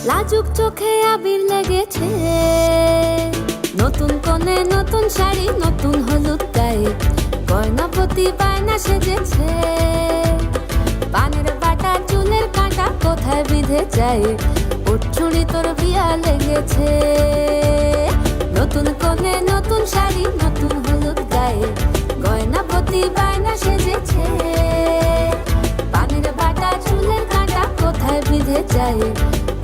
লাজুক চোখে আবির লেগেছে, নতুন কোণে নতুন শাড়ি, নতুন হলুদ গায়ে, গয়নাপতি বায়না সেজেছে। পানের বাটা চুলের কাঁটা কোথায় বিঁধে যায়, ওর চুড়ি তোর বিয়া লেগেছে। নতুন কোণে নতুন শাড়ি, নতুন হলুদ গায়ে, গয়নাপতি বায়না সেজেছে। পানের বাটা চুলের কাঁটা কোথায় বিঁধে যায়,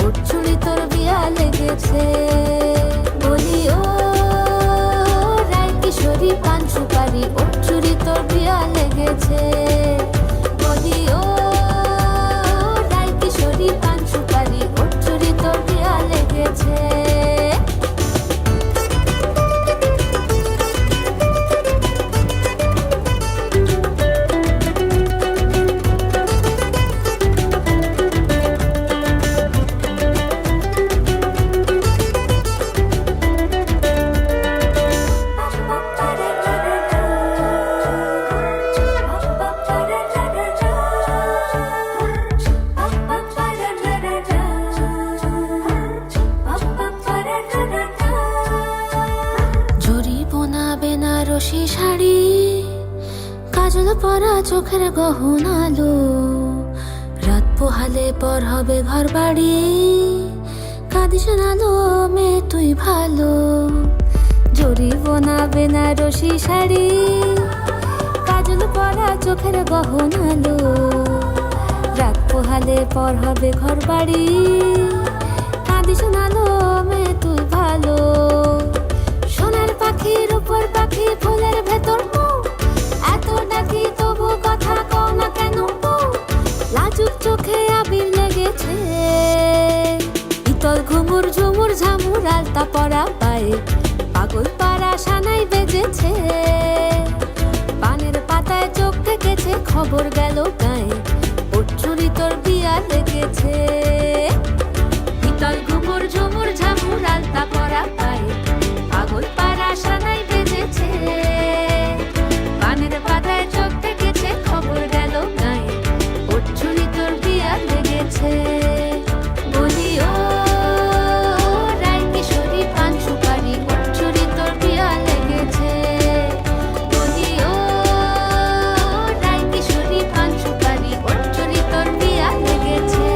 ওর চুড়ি তোর বিয়া লেগেছে। বলি ও রায় কিশোরী পান সুপারি, ওর চুড়ি তোর বিয়া লেগেছে। বলি ও রায় কিশোরী পান সুপারি, ওর চুড়ি তোর বিয়া লেগেছে। বেনারসি শাড়ি, কাজল পরা চোখের গহনা আলো, রাত পোহালে পর হবে ঘর বাড়ি, কাঁদিস না লো মেয়ে তুই ভালো। জরি বোনা বেনারসি শাড়ি, কাজল পরা চোখের গহনা আলো, রাত পোহালে পর হবে ঘর বাড়ি, কাঁদিস না লো মেয়ে তুই ভালো। সোনার পাখির উপর পাখি, ফুলের ভেতর এত ডাকি তবু কথা কও না কেন। লাজুক চোখে আবির লেগেছে, ইতল ঘুমুর ঝুমুর ঝামুর আলতা পরা পায়ে, পাগল পাড়া সানাই বেজেছে। পানের পাতায় চোখ থেকেছে, খবর গেল গায়ে, ওর চুড়ি তোর বিয়া লেগেছে। ইতল ঘুমুর ঝুমুর ঝামুর আলতা পরা পায়ে, পাগল পাড়া সানাই বেজেছে। পানের পাতায় চোখ থেকেছে, খবর গেল গায়ে, ওর চুড়ি তোর বিয়া লেগেছে। বলি ও রায় কিশোরী পান সুপারি, ওর চুড়ি তোর বিয়া লেগেছে। বলি ও রায় কিশোরী পান সুপারি, ওর চুড়ি তোর বিয়া লেগেছে।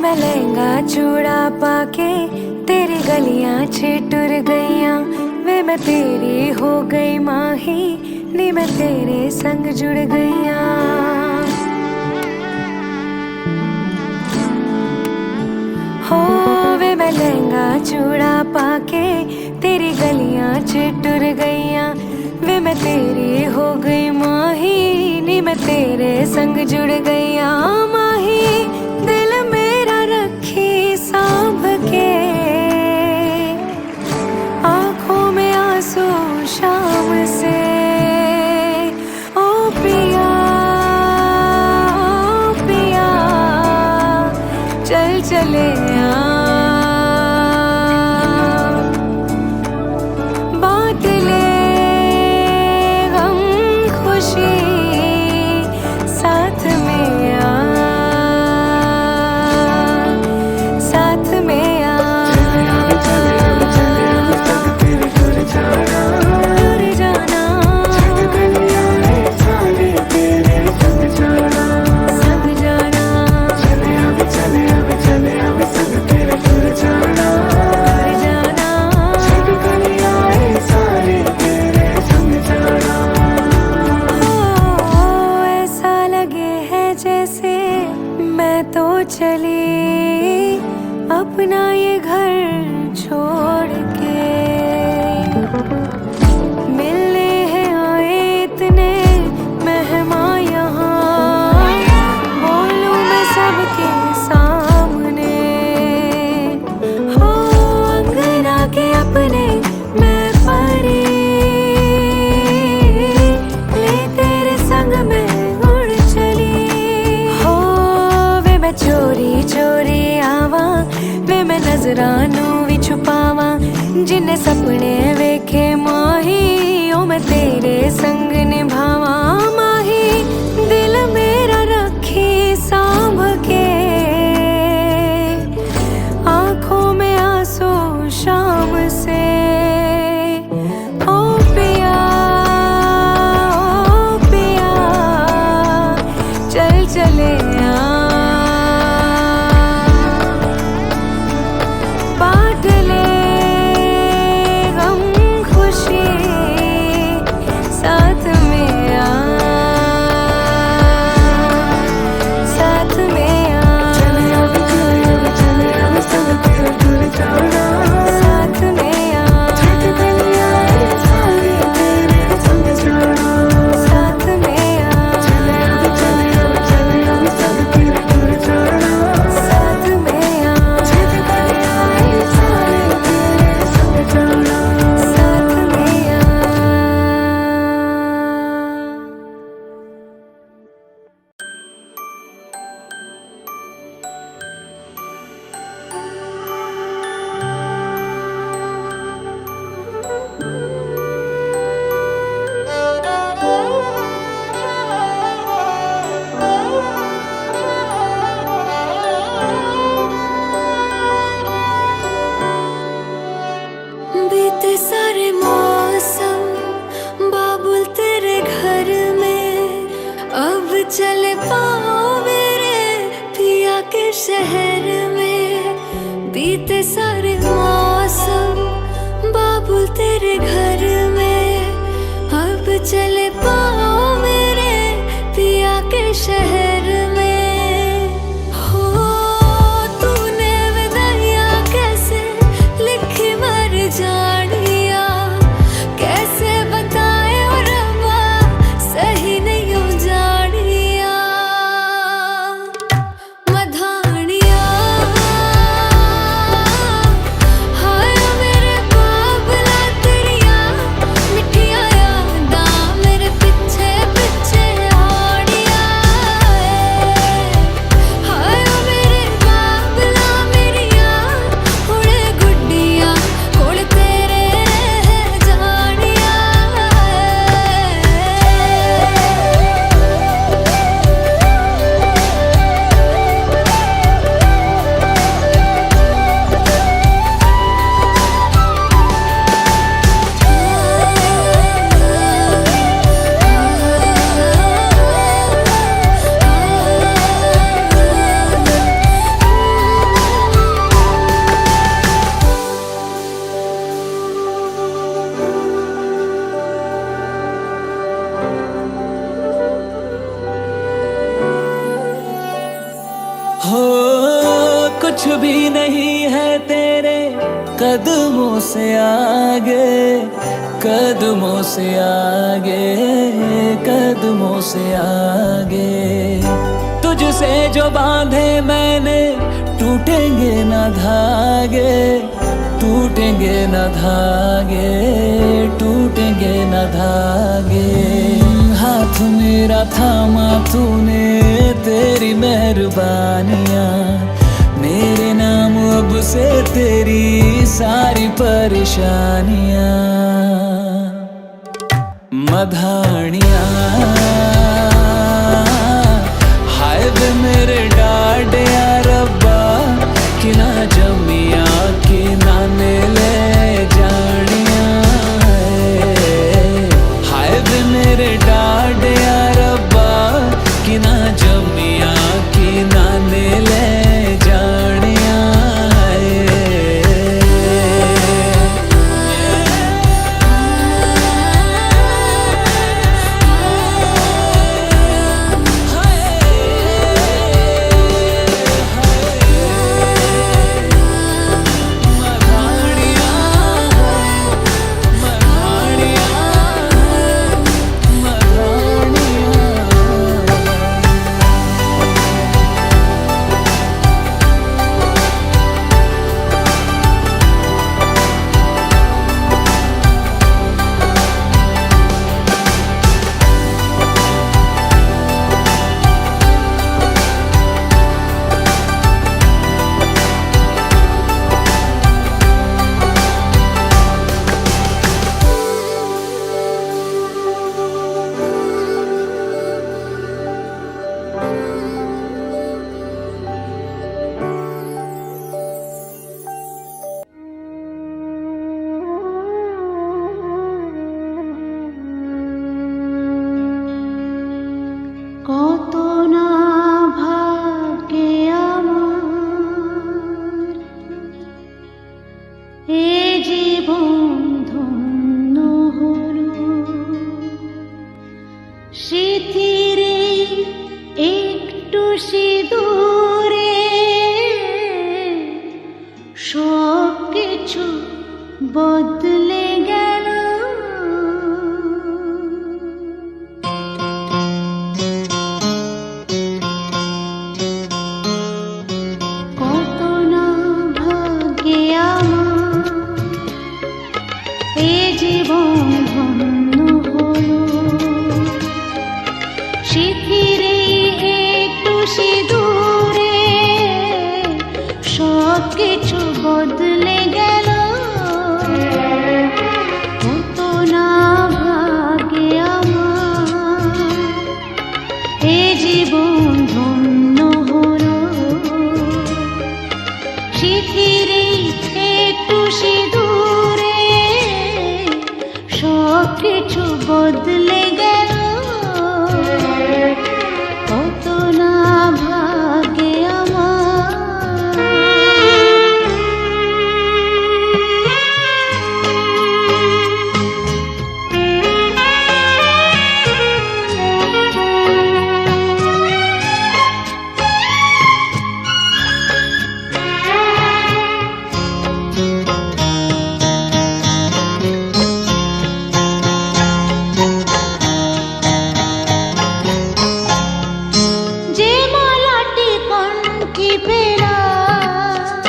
मैं लहंगा चूड़ा पाके, तेरी गलियां छिटुर गईयां, वे मैं तेरी हो गई माही, नी मैं तेरे संग जुड़ गईयां। हो वे मैं लहंगा चूड़ा पाके, तेरी गलियां छिटुर गईयां, वे मैं तेरी हो गई माही, नी मैं तेरे संग जुड़ गईयां। माही दिल मेरा रखी सांभ के, आंखों में आंसू शाम से। ओ पिया चल चले बात ले गम खुशी साथ में आ, साथ में आ। दूर जाना संग जाना, ऐसा लगे है जैसे मैं तो चली अपना ये घर छोड़ के। मिलने हैं आए इतने मेहमान यहाँ, बोलूं मैं सबके सामने। नजरां नूं भी छुपावां जिन्ने सपने वेखे माही ओ मैं तेरे संग निभावां माही दिल मेरा रखी सांभ के आंखों में आंसू शाम से ओ पिया चल चले बांट ले गम खुशी साथ में साथ में साथ में साथ बीते सारे मौसम बाबुल तेरे घर में अब चले पाओ मेरे पिया के शहर में बीते सारे मौसम बाबुल तेरे घर में अब चले पाओ मेरे पिया के शहर में हो तूने विदाइयां कैसे लिखी मर जानिया कैसे बताए और रब्बा सही नहीं हो जानिया मधानिया हाय मेरे बाबला तेरिया मिठिया यादां मेरे पिछे पिछे आड़िया हाय मेरे बाबला मेरिया हुणे गुड्डिया कोल तेरे जानिया हो कुछ भी नहीं है तेरे कदमों से आगे कदमों से आगे कदमों से आगे तुझसे जो बांधे मैंने टूटेंगे न धागे टूटेंगे न धागे टूटेंगे न धागे हाथ मेरा थामा तूने तेरी मेहरबानियां मेरे नाम अब से तेरी सारी परेशानियां मधानियां हाय वे मेरे डाडिया रब्बा कि ना जमिया कि ना ने ले जानिया हाय वे मेरे डाडिया रब्बा कि ना जमिया कि ना ने ले जानिया কিছু বদলে গেল। কত না ভাগ্যে আমার এ জীবন ধন্য হলো। শিথিরে একটু সিঁদুরে সব কিছু বদলে গেল। কত না ভাগ্যে আমার এ জীবন ধন্য হলো। শিথিরে একটু সিঁদুরে সব কিছু বদলে গেল। কত না ভাগ্যে যে মালাটি কণ্ঠে পেলাম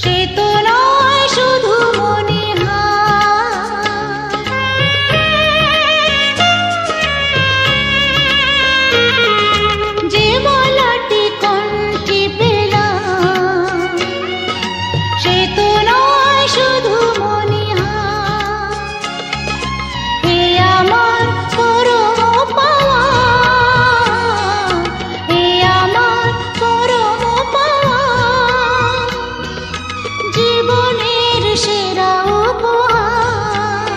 সে তো নয় শুধু মনে হার। যে মালাটি কণ্ঠে পেলাম সে তো নয় শুধু মনে হার। এ আমার পরম পাওয়া, এ আমার পরম পাওয়া, জীবনের সেরা উপহার।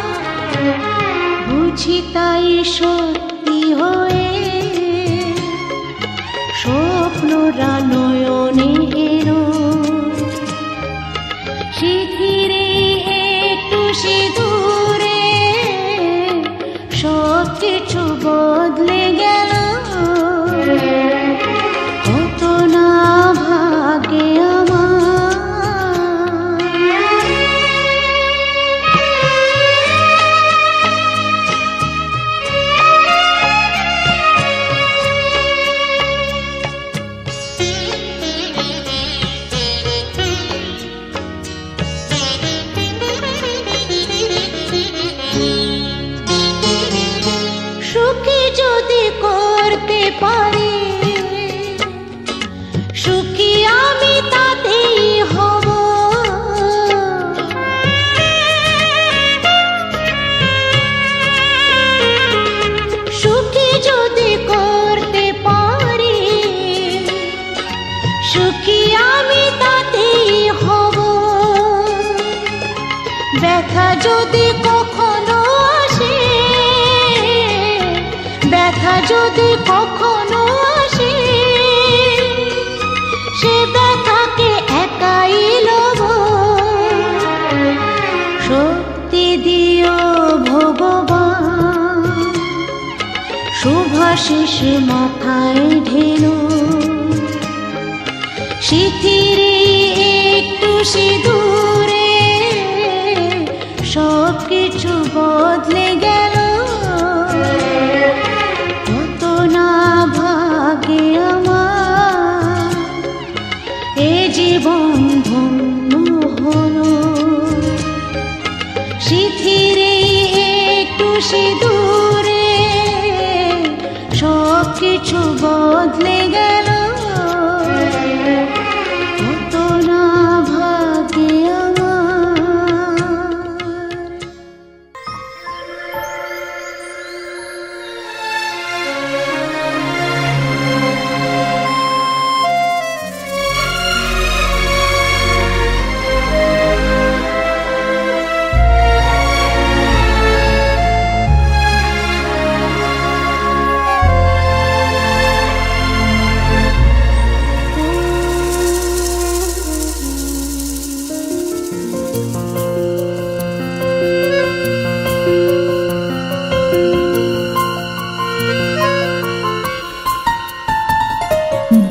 বুঝি তাই সত্যি হয়ে স্বপ্নরা নয়নে এলো। শিথিরে একটু সিঁদুরে সব কিছু বদলে গেল। কত না ভাগ্যে সুখী যদি করতে পারি, সুখী আমি তাতেই হব। সুখী যদি করতে পারি, সুখী আমি তাতেই হব। ব্যথা যদি কখনো আসে, ব্যথা যদি কখনো আসে, সে ব্যথাকে একাই লব। শক্তি দিও ভগবান, শুভাশিস মাথায় ঢেলো। শিথিরে একটু সিঁদুরে সব কিছু বদলে গেল। কত না ভাগ্যে আমার এ জীবন ধন্য হলো। শিথিরে একটু সিঁদুরে সব কিছু বদলে গেল। কত না ভাগ্যে আমার।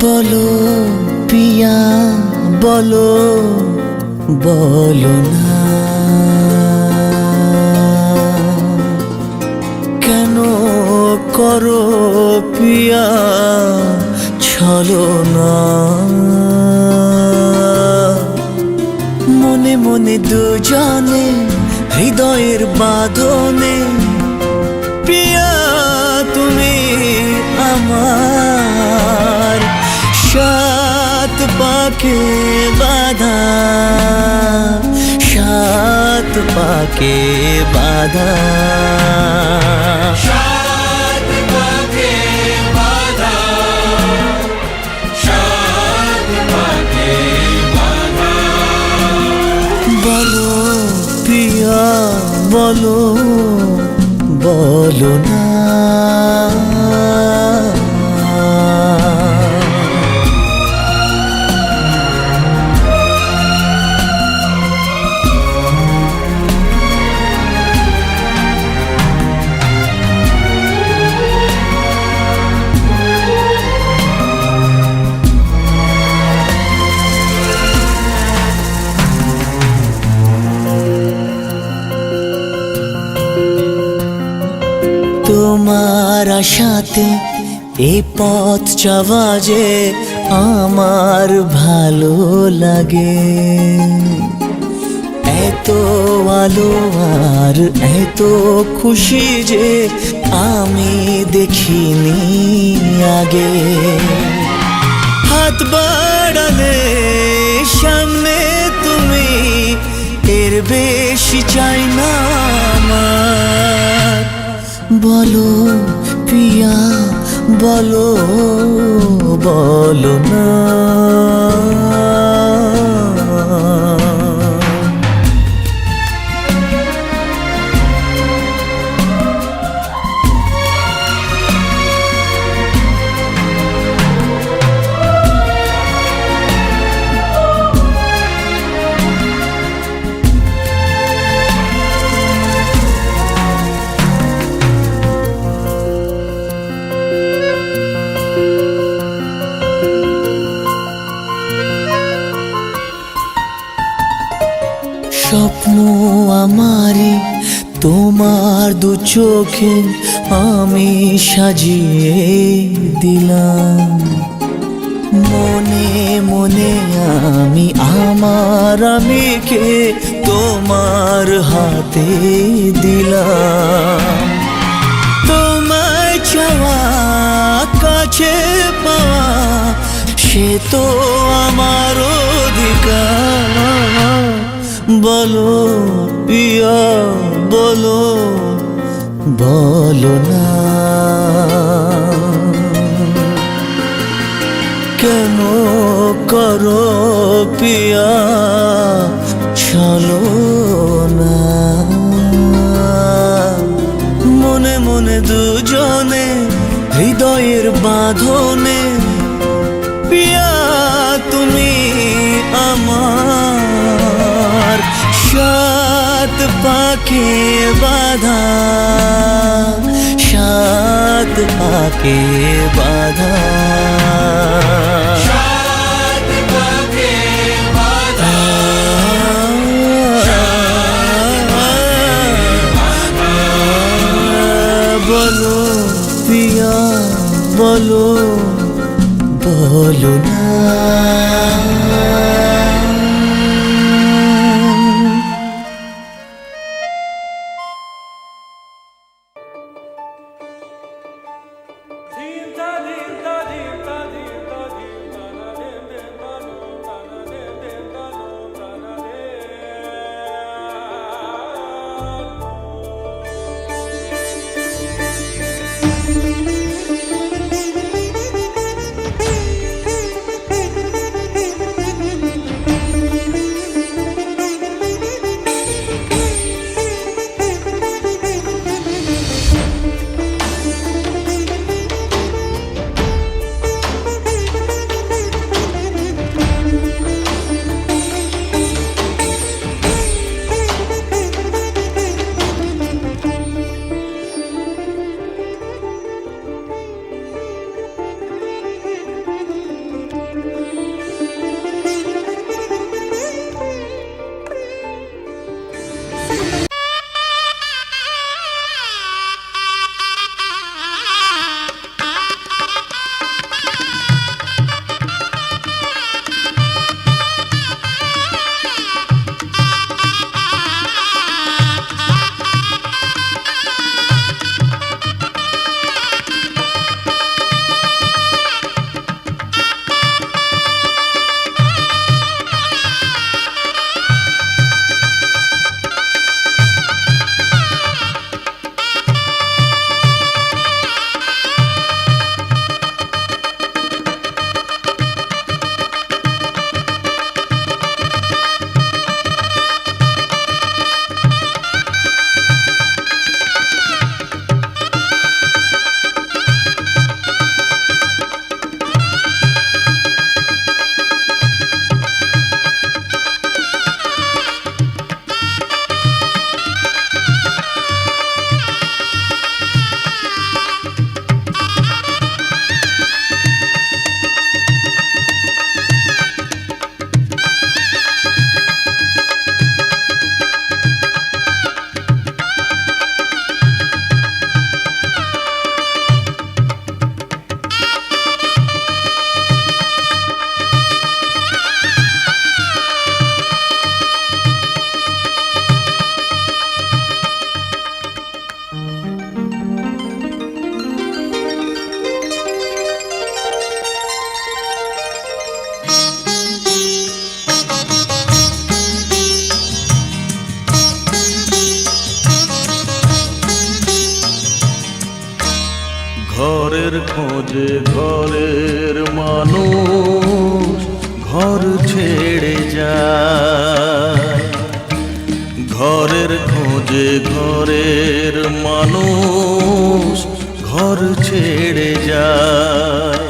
বলো পিয়া বলো বলো না কেন করো পিয়া ছলনা মনে মনে দুজনে হৃদয়ের বাঁধনে প্রিয়া তুমি আমার সাত পাকে বাঁধা সাত পাকে বাঁধা সাত পাকে বাঁধা সাত পাকে বাঁধা বলো প্রিয়া বলো বলো না তোমার আশাতে এই পথ চাওয়া যে আমার ভালো লাগে এত আলো আর এত খুশি যে আমি দেখিনি আগে হাত বাড়ালে সামনে তুমি এর বেশি চাই না আমার বলো প্রিয়া বলো বলো না স্বপ্ন আমারে তোমার দু চোখে আমি সাজিয়ে দিলাম মনে মনে আমি আমার আমিকে তোমার হাতে দিলাম তোমায় চাওয়া কাছে পাওয়া সে তো আমার অধিকার বলো প্রিয়া বলো বলো না কেন করো পিয়া চলো না মনে মনে দুজনে হৃদয়ের বাঁধনে পিয়া তুমি আমার সাত পাকে বাঁধা সাত পাকে বাঁধা সাত পাকে বাঁধা বলো পিয়া বলো বলো না Dinta dinta dinta dinta dinta খোঁজে ঘরের মানুষ ঘর ছেড়ে যায়, ঘরের খোঁজে ঘরের মানুষ ঘর ছেড়ে যায়।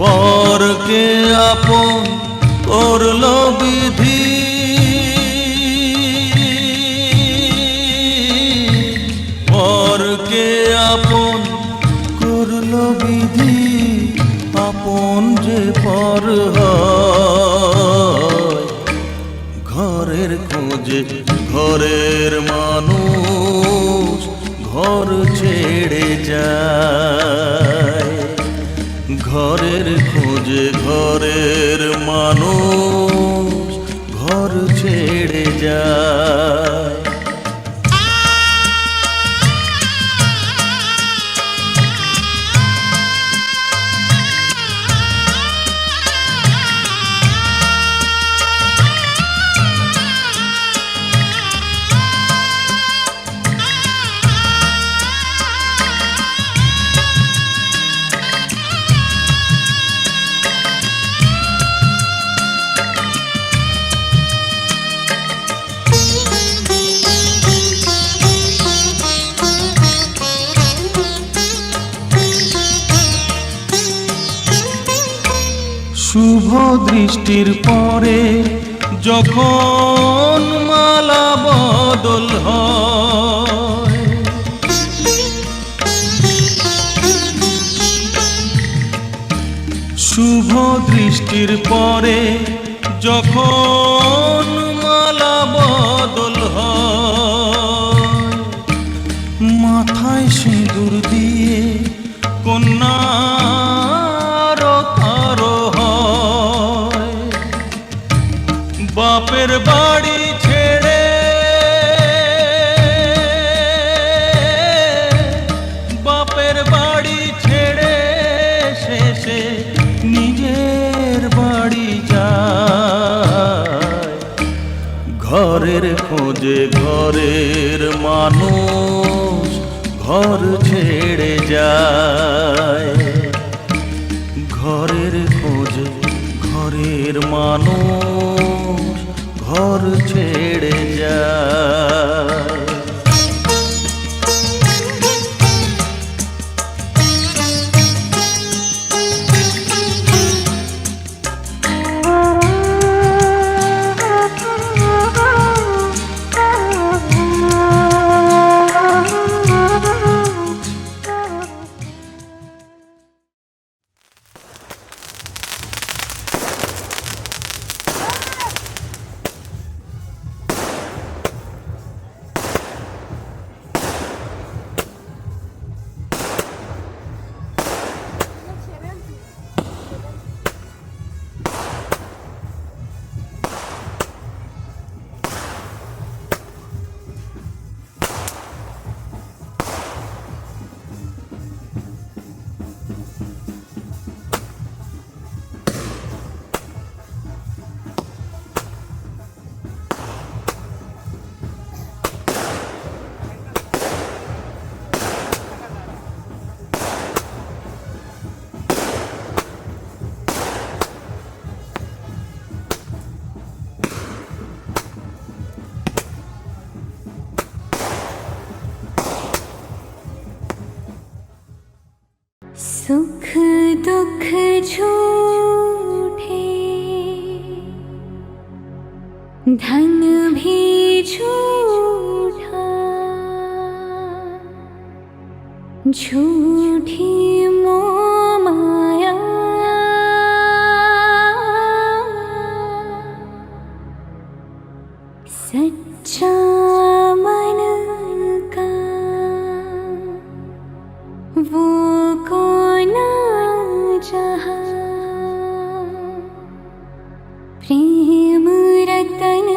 পরকে আপন করলো বিধি, পরকে আপন করলো বিধি, আপন যে পর হয়। ঘরের খোঁজে ঘরের মানুষ ঘর ছেড়ে যায়, ঘরের খোঁজে ঘরের মানুষ ঘর ছেড়ে যায়। শুভ দৃষ্টির পরে যখন মালা বদল হয়, শুভ দৃষ্টির পরে যখন মালা বদল হয়, মাথায় সিঁদুর দিয়ে কন্যা বাপের বাড়ি ছেড়ে, বাপের বাড়ি ছেড়ে শেষে নিজের বাড়ি যায়। ঘরের খোঁজে ঘরের মানুষ ঘর ছেড়ে যায়, ঘরের খোঁজে ঘরের মানুষ ঘর ছেড়ে যায়। सुख दुख झूठे, धन भी झूठा, झूठी मोह माया, सच्चा मन का वो प्रेम रतन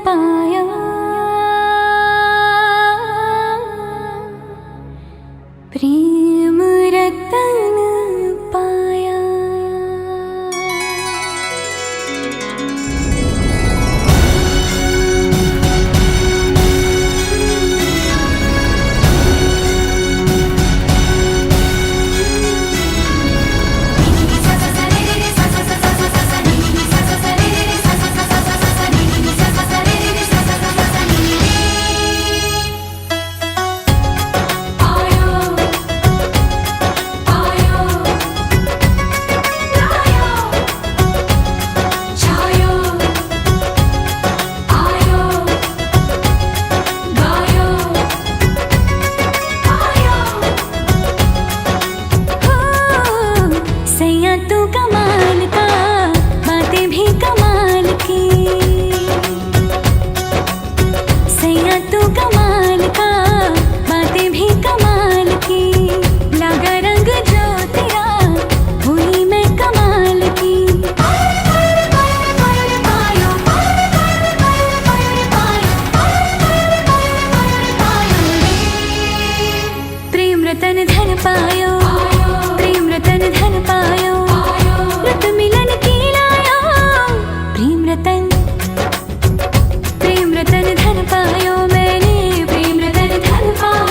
पाया, प्रेम रतन पाया। रतन धन पायो मैंने, प्रेम रतन धन पायो।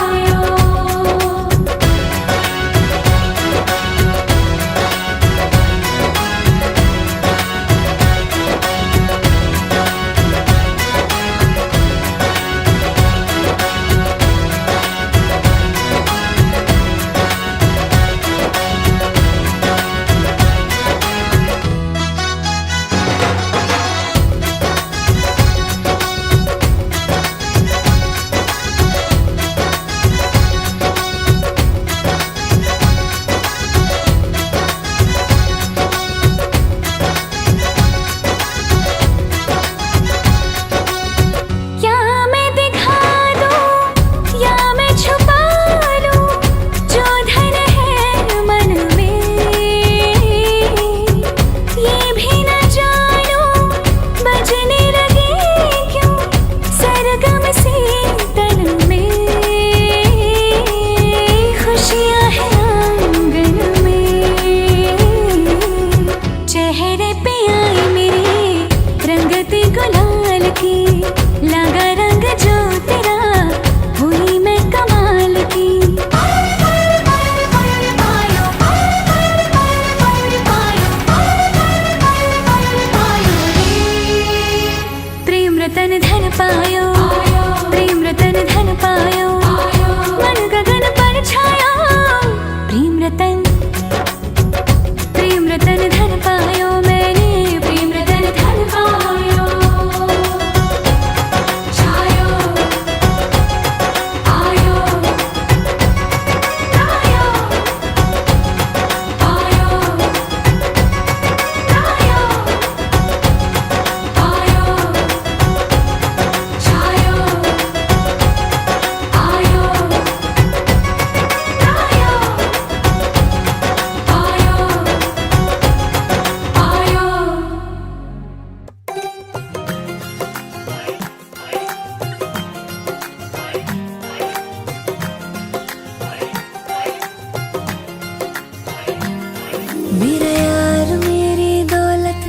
मेरा यार मेरी दौलत,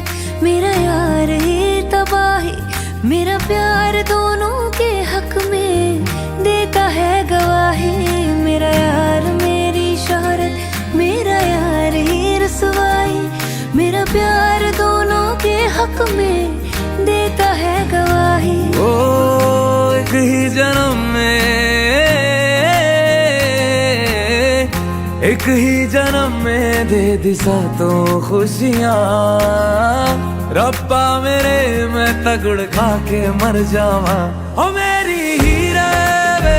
मेरा यार ही तबाही, मेरा प्यार दोनों के हक में देता है गवाही। मेरा यार मेरी शोहरत, मेरा यार ही रसवाई, मेरा प्यार दोनों के हक में देता है गवाही। ओ एक ही जन्म में, एक ही जन्म में दे दी सातों खुशियाँ। रब्बा मेरे मैं तगड़ खा के मर जावा। ओ मेरी हीरे वे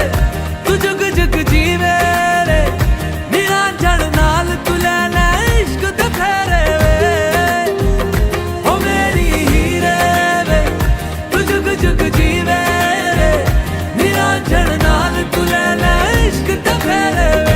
तू जुग जुग जीवे रे, निरंजन नाल तू लेना इश्क ते फेरे वे। ओ मेरी हीरे वे तू जुग जुग जीवे रे, निरंजन नाल तू लेना इश्क ते फेरे वे।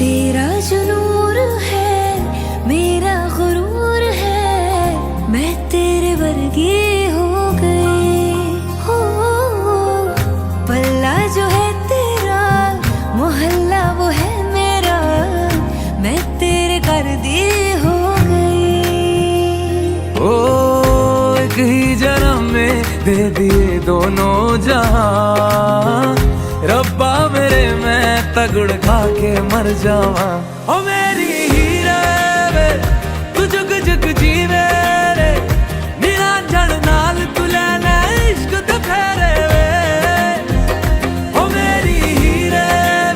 तेरा जो नूर है मेरा गुरूर है, मैं तेरे वर्गी हो गई हो। पल्ला जो है तेरा, मोहल्ला वो है मेरा, मैं तेरे कर दी हो गई। ओ एक ही जन्म में दे दिए दोनों जहां। रब्बा मेरे मैं तगड़ खा के मर जावा। ओ मेरी हीरे वे तू जुग जुग जीवे रे, निरंजन नाल तू लेना इश्क ते फेरे वे। ओ मेरी हीरे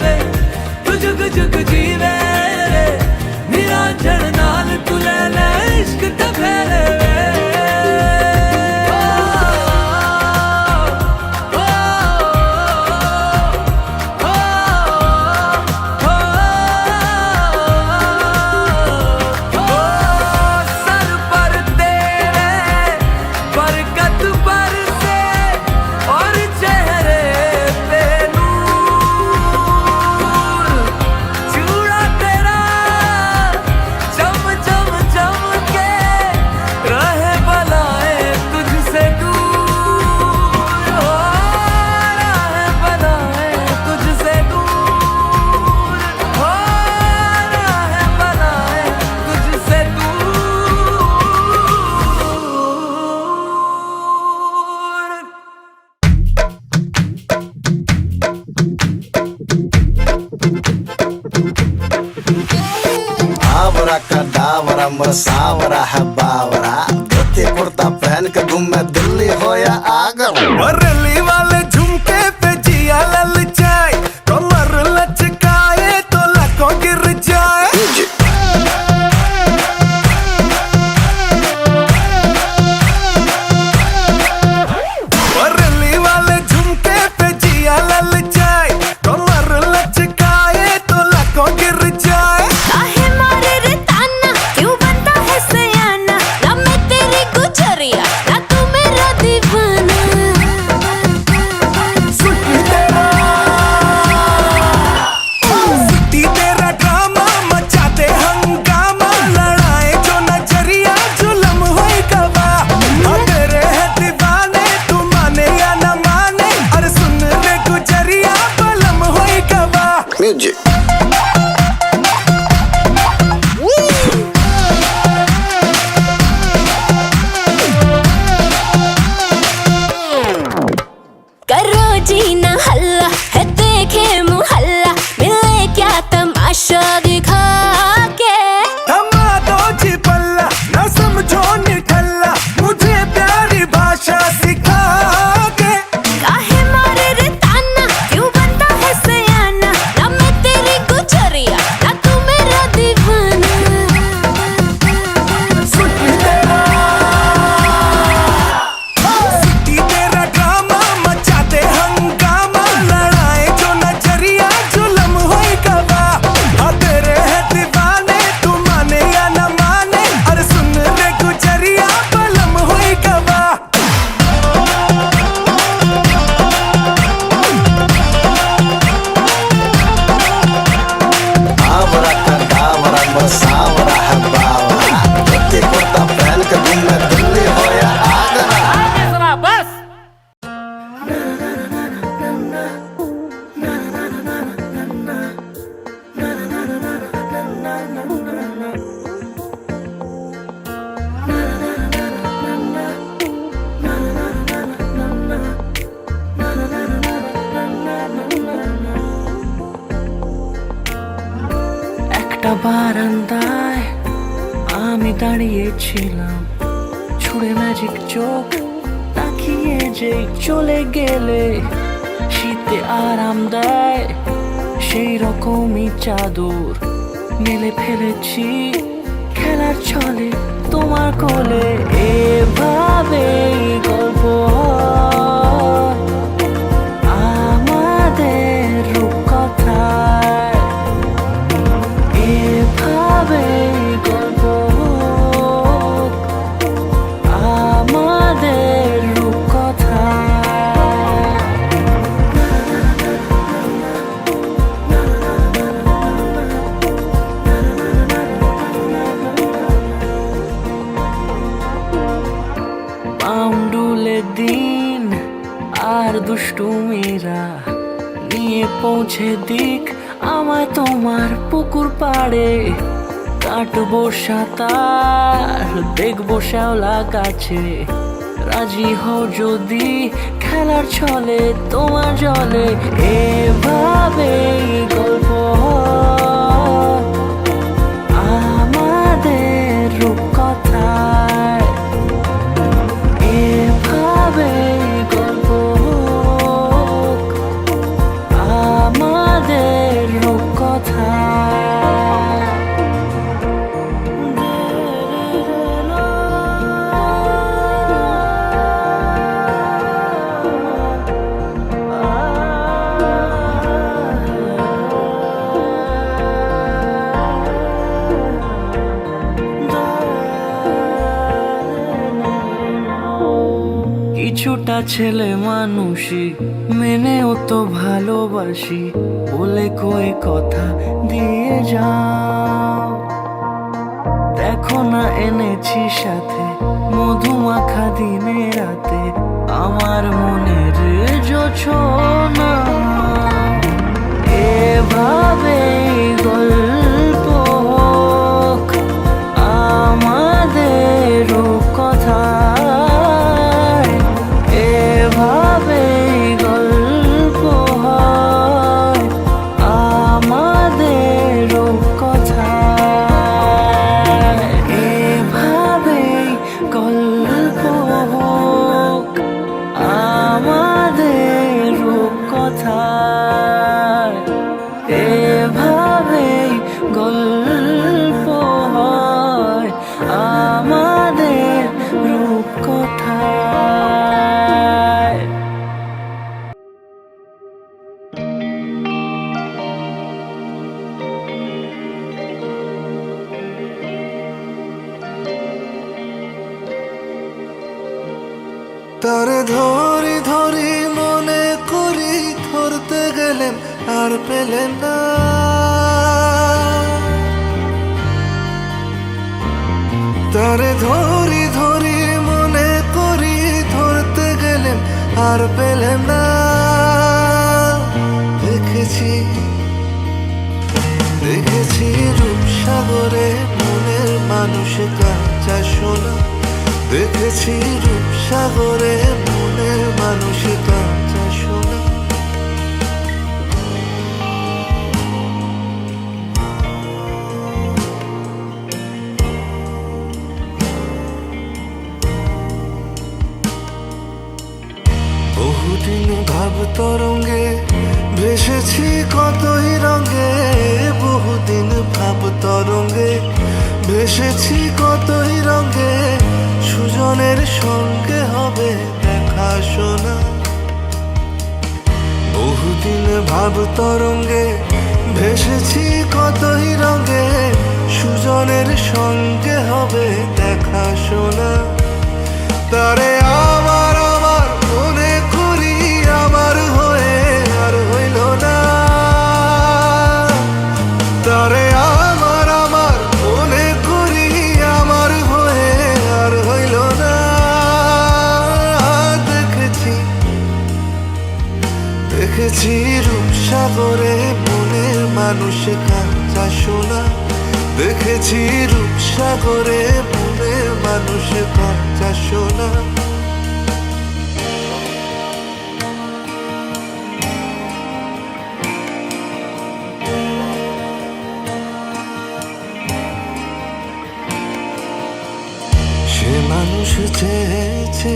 वे तू जुग जुग जीवे रे, निरंजन नाल तू लेना इश्क ते फेरे वे। आवरा का डावरा मसावरा है बावरा, धोती कुर्ता पहन के घूमे दिल्ली हो या आगरा। रली वाले झुमके पे जिया ललचाए, कमर लचकाए तो लाखों गिर जाए। रली वाले झुमके पे जिया ललचाए, कमर लचकाए तो लाखों गिर जाए। काहे मारे रे ताना, क्यों बनता है सयाना? ना मैं तेरी गुजरिया, ना तू मेरा दीवाना। सिटी तेरा ड्रामा मचा दे हंगामा, लड़ाए जो नजरिया जुलम होई गवा। तेरे है दीवाने, तू माने या न माने, अरे सुन रे गुजरिया बलम होई गवा। म्यूजिक करो जी ना हल्ला, है देखे मुहल्ला, मिले क्या तमाशा दिखा के। थमा दो जी पल्ला, ना समझो निठल्ला, मुझे प्यारी भाषा सिखा के। काहे मारे रे ताना, क्यों बनता है सयाना? ना मैं तेरी गुजरिया, ना तू मेरा दीवाना। सिटी तेरा ड्रामा मचा दे हंगामा, लड़ाए जो नजरिया जुलम होई गवा। तेरे है दीवाने, तू माने या न माने, अरे सुन रे गुजरिया बलम होई गवा। आवरा का डावरा मसावरा है बावरा, धोती कुर्ता पहन के घूमे दिल्ली हो या आगरा। একটা বারান্দায় আমি দাঁড়িয়েছিলাম, ছুঁড়ে ম্যাজিক চোখ তাকিয়ে যে চলে গেলে, শীতে আরাম দেয় সেই রকমই চাদর মেলে ফেলেছি খেলার ছলে তোমার কোলে। এভাবে গল্প হয় আমাদের রূপকথায়, এভাবে গল্প হোক আমাদের রূপকথায়। পাউন্ডুলে দিন আর দুষ্টু মেয়েরা নিয়ে পৌঁছে দিক আমায় তোমার পুকুর পাড়ে। কাটবো সাঁতার, দেখবো শ্যাওলা গাছে, রাজি হও যদি খেলার ছলে তোমার জলে। এভাবেই গল্প হয় আমাদের রূপকথায়, এভাবেই গল্প হোক আমাদের রূপকথায়। কিছুটা ছেলে মানুষই মেনেও তো ভালোবাসি, বলে কয়ে কথা দিয়ে যাও। দেখো না এনেছি সাথে মধুমাখা দিনে রাতে, আমার মনের জোছনা। এভাবেই গল্প হোক আমাদের রূপকথায়, এভাবেই গল্প হয় আমাদের এভাবেই গল্প হয় আমাদের রূপকথায়। তারে ধরি ধরি মনে করি ধরতে গেলেন আর পেলেন না, তারে ধরি ধরি মনে করি ধরতে গেলেন আর পেলেন না। দেখেছি দেখেছি রূপসাগরে মনের মানুষ কাঁচা সোনা, দেখেছি রূপসাগরে মনের মানুষ কাঁচা সোনা। বহুদিন ভাব তরঙ্গে ভেসেছি কতই রঙে, বহুদিন ভাব তরঙ্গে ভেসেছি কতই রঙে, সুজনের সঙ্গে হবে দেখা শোনা। বহুদিন ভাব তরঙ্গে ভেসেছি কতই রঙে, সুজনের সঙ্গে হবে দেখা শোনা। তারে আমার আমার মনে করি আমার হয়ে আর হইল না, তারে আমার আমার মনে করি আমার হয়ে আর হইল না। দেখেছি দেখেছি রূপসাগরে মনের মানুষ কাঁচা সোনা, দেখেছি রূপসাগরে মনের মানুষ কাঁচা সোনা। সে মানুষ চেয়েছে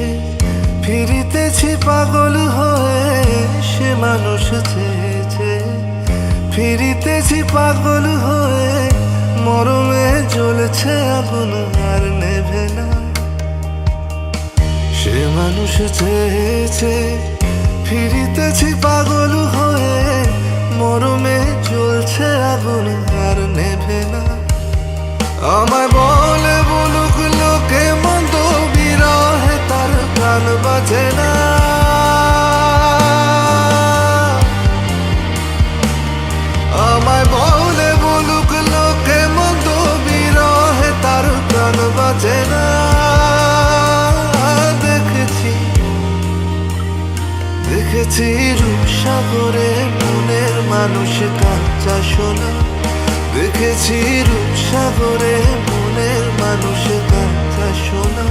ফিরিতেছি পাগল হয়ে, সে মানুষ চেয়েছে ফিরিতেছি পাগল হয়ে, মরমে জ্বলেছে আগুন আর নেভে না। সে মানুষ চেয়েছে ফিরিতেছি পাগল হয়ে, মরমে জ্বলছে আগুন আর নেভে না। আমায় বলে বলুক লোকে মন্দ, বিরহে তার প্রাণ বাজে না। আমায় বলে বলুক লোকে মন্দ, বিরহে তার প্রাণ বাজে না। দেখেছি দেখেছি রূপসাগরে মনের মানুষ কাঁচা সোনা, দেখেছি রূপসাগরে মনের মানুষ কাঁচা সোনা।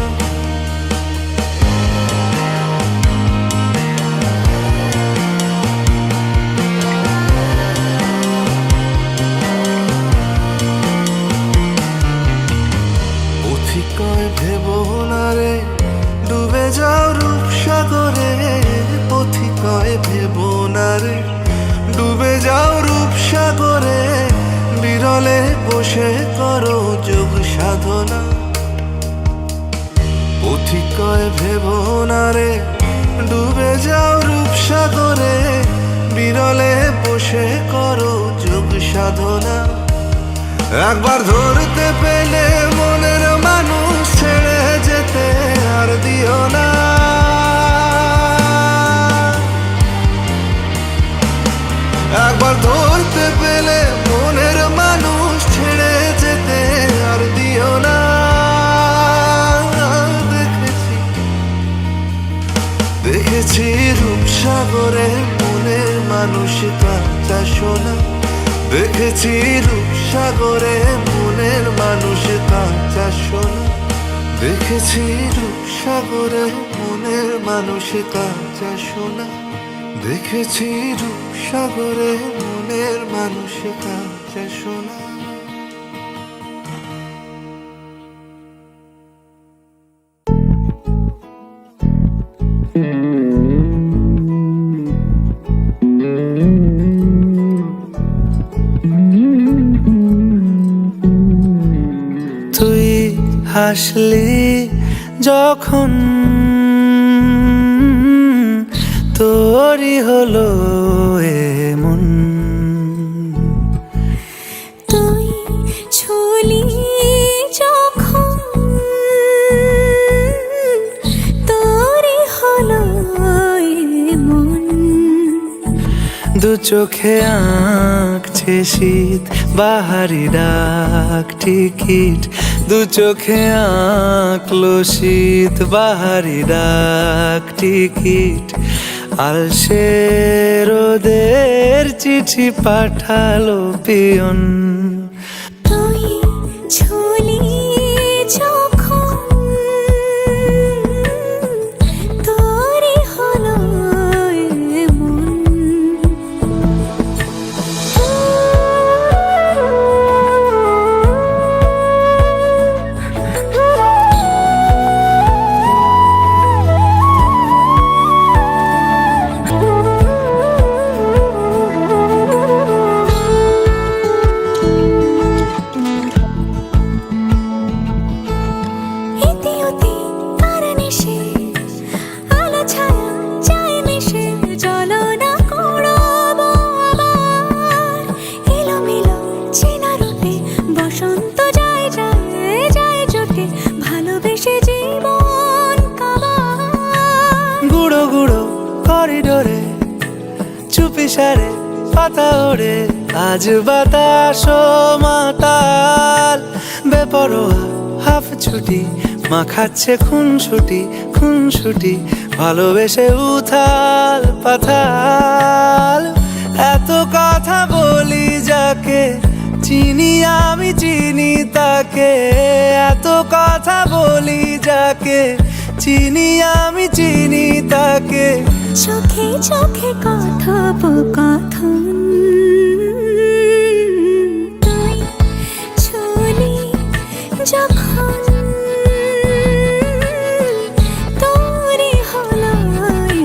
পথিকয় ভেবো না রে ডুবে যাও রূপসাগরে, পথিকয় ভেবো না রে ডুবে যাও রূপসাগরে, বিরলে বসে করো যোগ সাধনা। পথিকয় ভেবো না রে ডুবে যাও রূপসাগরে, বিরলে বসে করো যোগ সাধনা। একবার ধরতে পেলে মনের মানুষ ছেড়ে যেতে আর দিও না। একবার ধরতে পেলে মনের মানুষ ছেড়ে যেতে আর দিও না। দেখেছি দেখেছি রূপসাগরে মনের মানুষ কাঁচা সোনা, দেখেছি রূপসাগরে মনের মানুষ কাঁচা সোনা, দেখেছি রূপসাগরে মনের মানুষ কাঁচা সোনা, দেখেছি রূপসাগরে মনের মানুষ কাঁচা সোনা। তুই হাসলি যখন তোরই হলো এমন। তুই ছুলি যখন তোরই হলো মন। দু চোখে আঁকছে শীত বাহারি ডাক টিকিট, দু চোখে আঁকলো শীত বাহারি ডাক টিকিট। আলসে রোদের চিঠি পাঠালো পিয়ন। তুই ছুলি যখন তোরই হলো মন। বসন্ত যায় যায় যায় জোটে ভালোবেসে জীবন কাবার। গুঁড়ো গুঁড়ো করিডোরে চুপি সারে পাতা ওড়ে, আজ বাতাস মাতাল বেপরোয়া হাফ ছুটি মাখাচ্ছে খুনসুটি খুনসুটি ভালোবেসে উথাল পাথাল। এত কথা বলি যাকে চিনি আমি চিনি তাকে, এত কথা বলি যাকে চিনি আমি চিনি তাকে। চোখে চোখে কথোপকথন তুই ছুলি যখন তোরই হলো মন।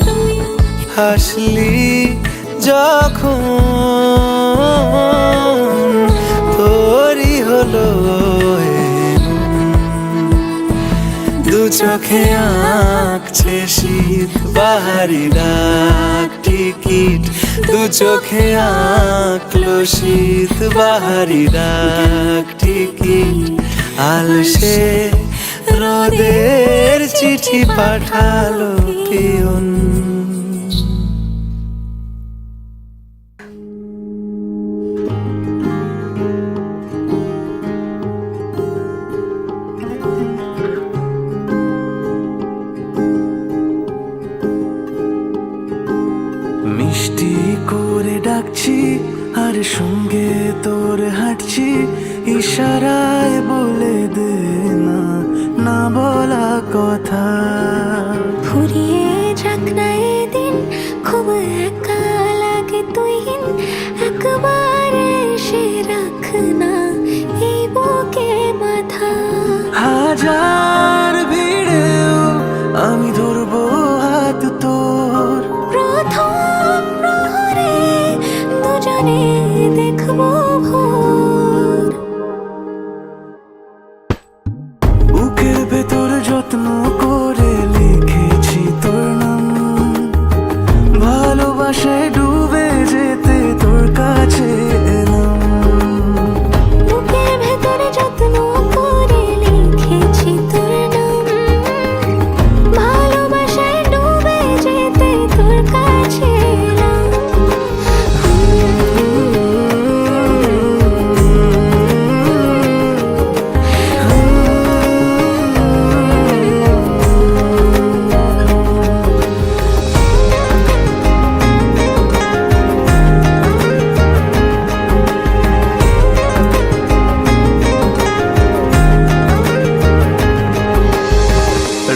তুই হাসলি যখন তোরই হলো দু চোখে আঁকছে শীত বাহারি ডাক টিকিট, দু চোখে আঁকলো শীত বাহারি ডাক টিকিট। আলসে রোদের চিঠি পাঠালো পিয়ন। মিষ্টি করে ডাকছি আর সঙ্গে তোর হাঁটছি, ইশারায় বলে দে না না বলা কথা। ফুরিয়ে যাক না এদিন খুব একা লাগে তুই একবার এসে রাখ না এই বুকে মাথা। হাজার ভিড়েও আমি ধরবো হাত তোর, প্রথম প্রহরে দুজনে দেখবো ভোর। বুকের ভেতর যত্ন করে লিখেছি তোর নাম, ভালোবাসায় ডুবে যেতে তোর কাছে এলাম। বুকের ভেতরে যত্ন করে লিখেছি তোর নাম, ভালোবাসায় ডুবে যেতে তোর কাছে এলাম।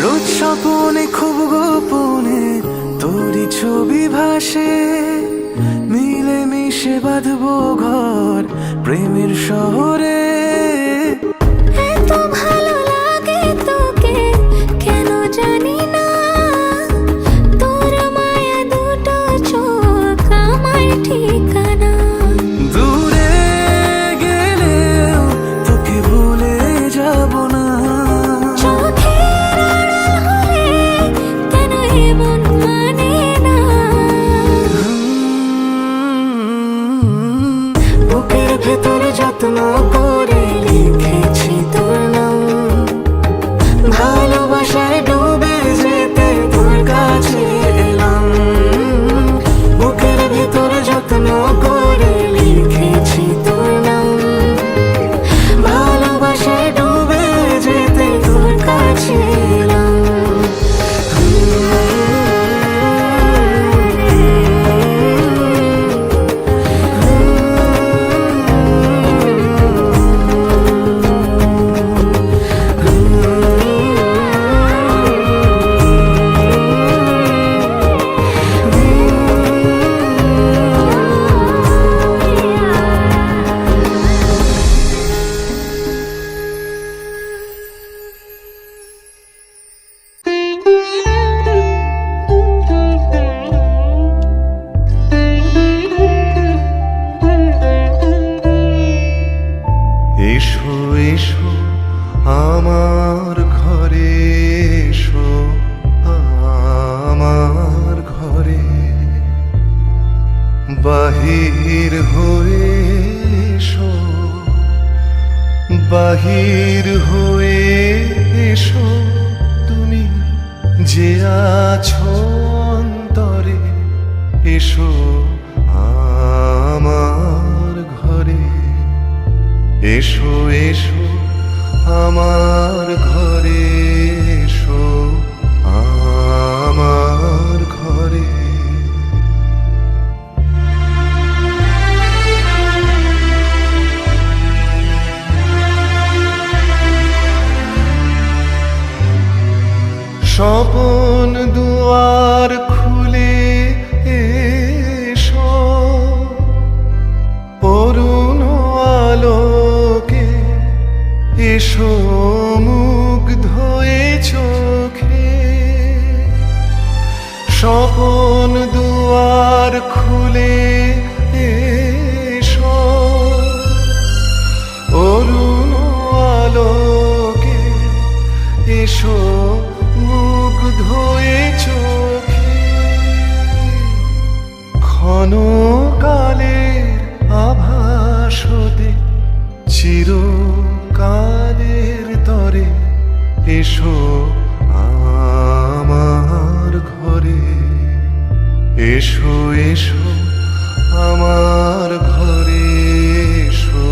রোজ স্বপনে খুব গোপনে তোরই ছবি ভাসে, মিলে মিশে বাঁধবো ঘর প্রেমের শহরে। এত ভালো লাগে তোকে কেন জানি না, তোর মায়া দুটো চোখ আমার ঠিকানা। দূরে বাহির হয়ে এসো, বাহির হয়ে এসো, তুমি যে আছো অন্তরে, এসো আমার ঘরে, এসো এসো আমার ঘরে, এসো আমার ঘরে। স্বপন দুয়ার খুলে এসো, অরুণ আলোকে এসো, মুগ্ধ এ চোখে। স্বপন দুয়ার খুলে এসো, অরুণ আলোকে এসো, মুগ্ধ এ চোখে। ক্ষণকালের আভাস হতে চিরকালের তরে, এসো আমার ঘরে, এসো এসো আমার ঘরে, এসো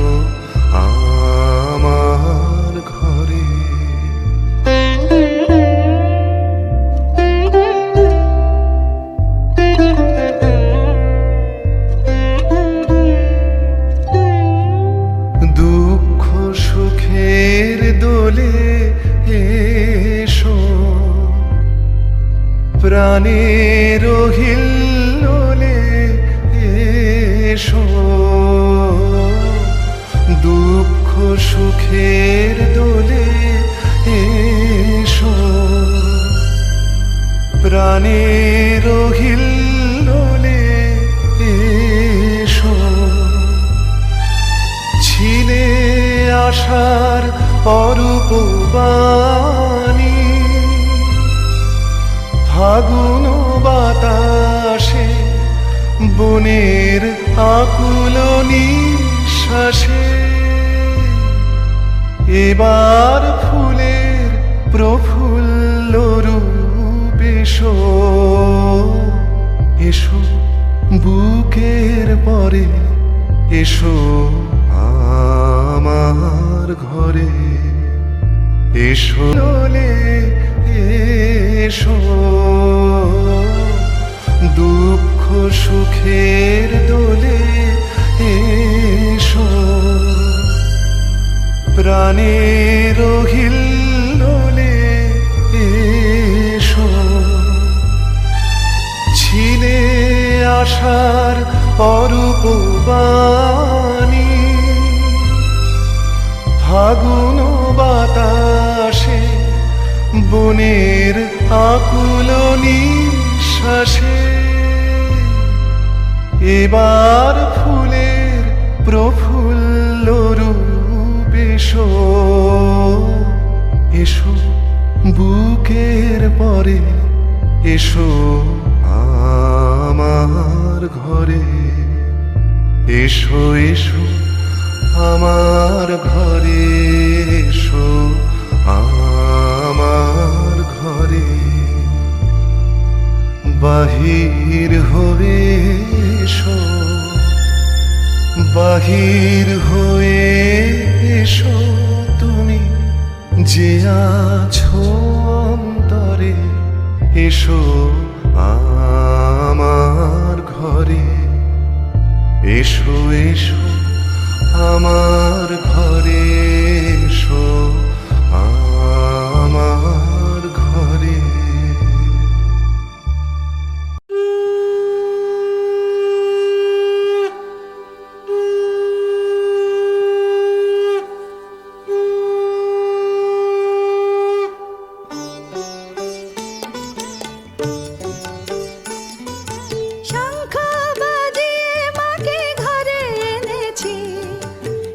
আমার ঘরে। দুঃখ সুখের দোলে এসো, প্রাণের হিল্লোলে এসো। দুঃখ সুখের দোলে এসো, প্রাণের হিল্লোলে এসো। ছিলে আশার অরূপ বাণী, ফাগুন বাতাসে বনের আকুল নিঃশ্বাসে। এবার ফুলের প্রফুল্ল রূপ এসো, এসো বুকের পরে, এসো আমার ঘরে, এসো লোলে এসো। দুঃখ সুখের দোলে এসো, প্রাণের হিল্লোলে এসো। ছিলে আশার অরূপ বাণী, ফাগুন বাতাসে বনের আকুল নিঃশ্বাসে। এবার ফুলের প্রফুল্ল রূপ এসো, এসো বুকের পরে, এসো আমার ঘরে, এসো এসো আমার ঘরে, এসো আমার ঘরে। বাহির হয়ে এসো, বাহির হয়ে এসো, তুমি যে আছো অন্তরে, এসো আমার ঘরে, এসো এসো আমার ঘরে, এসো আমার ঘরে। শঙ্খ বাজিয়ে মাকে ঘরে এনেছি,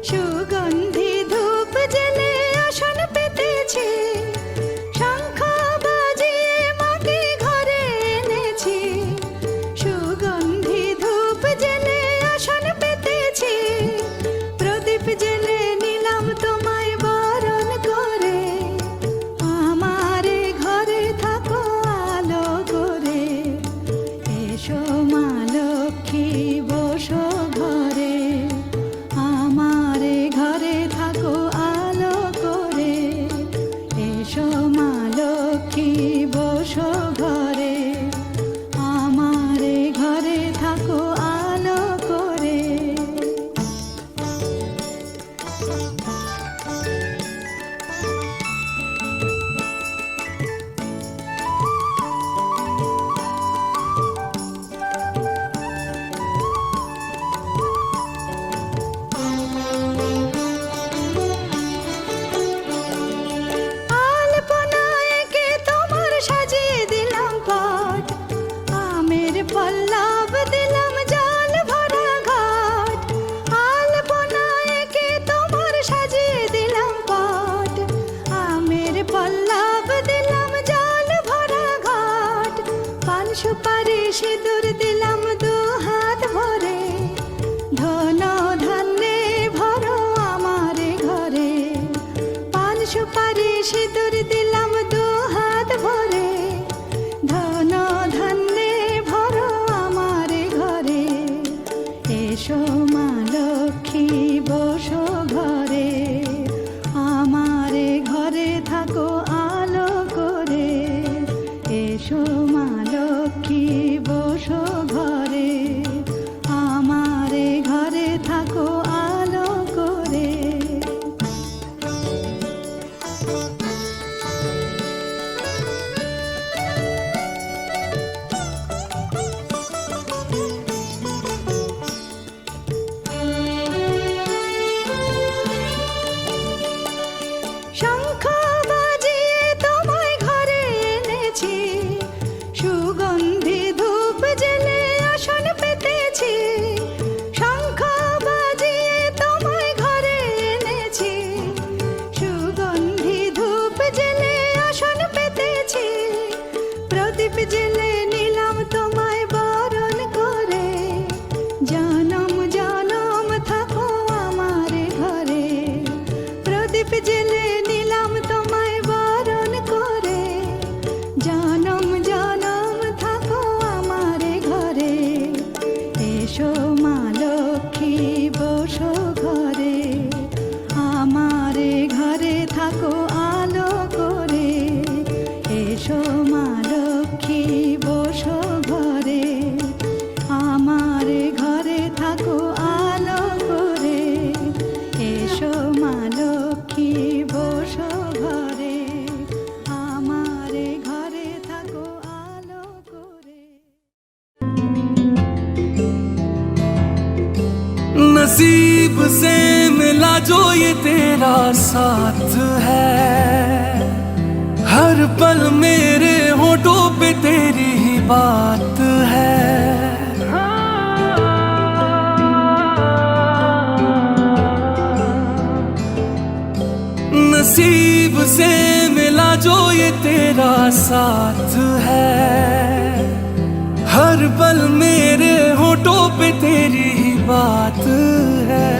সুগন্ধি ধূপ জ্বেলে আসন পেতেছি। ধন ধান্যে ভরো আমার ঘরে পান সুপারি সিঁদুর দিলাম দু হাত ভরে ধন ধান্যে ভরো আমার ঘরে এসো মা লক্ষ্মী বসো ঘরে আমার ঘরে থাকো আলো করে এসো মা লক্ষ্মী বসো ঘরে আমার ঘরে থাকো আলো করে শঙ্খ বাজিয়ে তোমায় ঘরে এনেছি সুগন্ধি ধূপ জেলে আসন পেতেছি শঙ্খ বাজিয়ে তোমায় ঘরে এনেছি সুগন্ধি ধূপ জেলে আসন পেতেছি প্রদীপ জেলে নিলাম তোমায় বরণ করে জনম জনম থাকো আমার ঘরে প্রদীপ জেলে নিলাম তোমায় বরণ করে জনম জনম থাকো আমার ঘরে এসো মা লক্ষ্মী বসো ঘরে আমার ঘরে থাকো আলো করে এসো মা লক্ষ্মী বসো ঘরে আমার ঘরে থাকো আলো করে এসো মা লক্ষ্মী বসো ঘরে আমার ঘরে থাকো আলো করে नसीब से मिला जो ये तेरा साथ है हर पल मेरे होठों पे तेरी ही बात है नसीब से मिला जो ये तेरा साथ है हर पल मेरे होठों पे तेरी ही बात है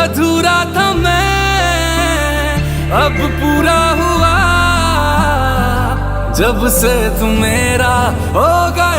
अधूरा था मैं अब पूरा हुआ जब से तू मेरा होगा